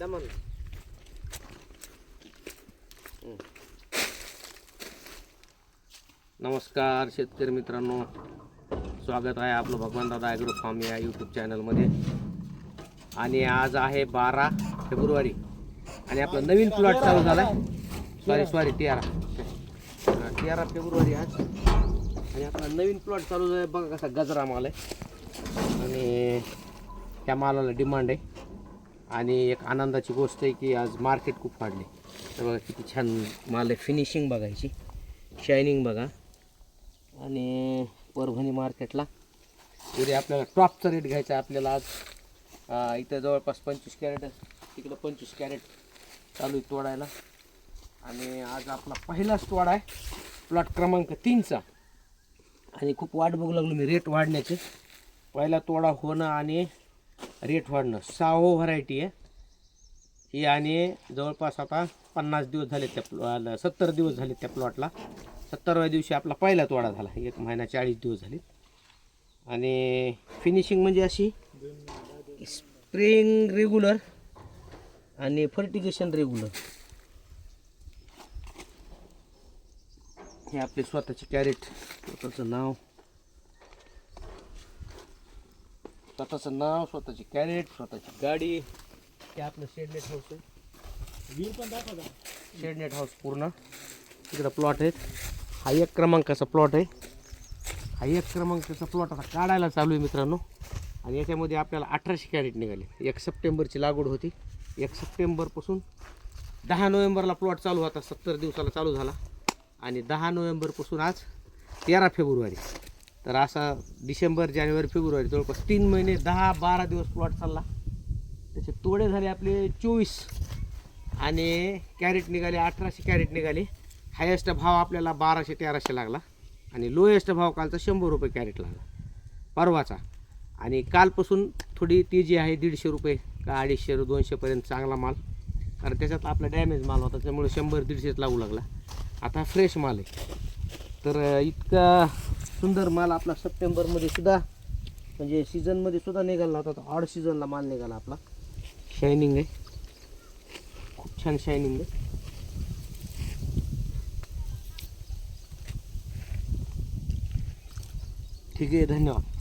दमन. नमस्कार शेतकरी मित्रांनो, स्वागत आहे आपलं भगवानदादा ॲग्रो फार्म या यूट्यूब चॅनलमध्ये. आणि आज आहे 12 फेब्रुवारी आणि आपला नवीन प्लॉट चालू झाला आहे. सॉरी 13 फेब्रुवारी आज. आणि आपला नवीन प्लॉट चालू झाला. बघा कसा गजरा माल आहे आणि त्या मालाला डिमांड आहे. आणि एक आनंदाची गोष्ट आहे की आज मार्केट खूप वाढले. तर बघा किती छान माल आहे. फिनिशिंग बघायची, शायनिंग बघा. आणि परभणी मार्केटला उद्या आपल्याला टॉपचा रेट घ्यायचा आहे. आपल्याला आज इथं जवळपास 25 कॅरेट, तिकडं 25 कॅरेट चालू आहे तोडायला. आणि आज आपला पहिलाच तोडा आहे प्लॉट क्रमांक 3चा. आणि खूप वाट बघू लागलो मी रेट वाढण्याचे. पहिला तोडा होणं आणि रेट वाढणं 6 व्हरायटी आहे ही. आणि जवळपास आता 50 दिवस झाले त्या 70 दिवस झाले त्या प्लॉटला. 70व्या दिवशी आपला पहिला तोडा झाला. 1 महिना 40 दिवस झाले. आणि फिनिशिंग म्हणजे अशी स्प्रेइंग रेग्युलर आणि फर्टिगेशन रेग्युलर. हे आपले स्वतःचे कॅरेट, स्वतःचं नाव, स्वतःची कॅरेट, स्वतःची गाडी. हे आपलं शेडनेट हाऊस आहे. शेडनेट हाऊस पूर्ण तिकडं प्लॉट आहेत. हा 1 क्रमांकाचा प्लॉट आहे. हा 1 क्रमांकाचा प्लॉट आता काढायला चालू आहे मित्रांनो. आणि याच्यामध्ये आपल्याला 1800 कॅरेट निघाले. 1 सप्टेंबरची लागवड होती. 1 सप्टेंबरपासून 10 नोव्हेंबरला प्लॉट चालू होता. 70 दिवसाला चालू झाला. आणि 10 नोव्हेंबरपासून आज 13 फेब्रुवारी. तर असा डिसेंबर, जानेवारी, फेब्रुवारी जवळपास 3 महिने 10-12 दिवस प्लॉट चालला. त्याचे तोडे झाले आपले 24 आणि कॅरेट निघाले 1800 कॅरेट निघाले. हायेस्ट भाव आपल्याला 1200-1300 लागला. आणि लोएस्ट भाव कालचा 100 रुपये कॅरेट लागला परवाचा. आणि कालपासून थोडी तेजी आहे. 150 रुपये का 250-200पर्यंत चांगला माल. कारण त्याच्यात आपला डॅमेज माल होता त्यामुळे 100-150 लागू लागला. आता फ्रेश माल आहे. तर इतका सुंदर माल आपला सप्टेंबरमध्ये सुद्धा म्हणजे सीझनमध्ये सुद्धा निघाला होता. ऑड सीझनला माल निघाला आपला. शायनिंग आहे, खूप छान शायनिंग आहे. ठीक आहे, धन्यवाद.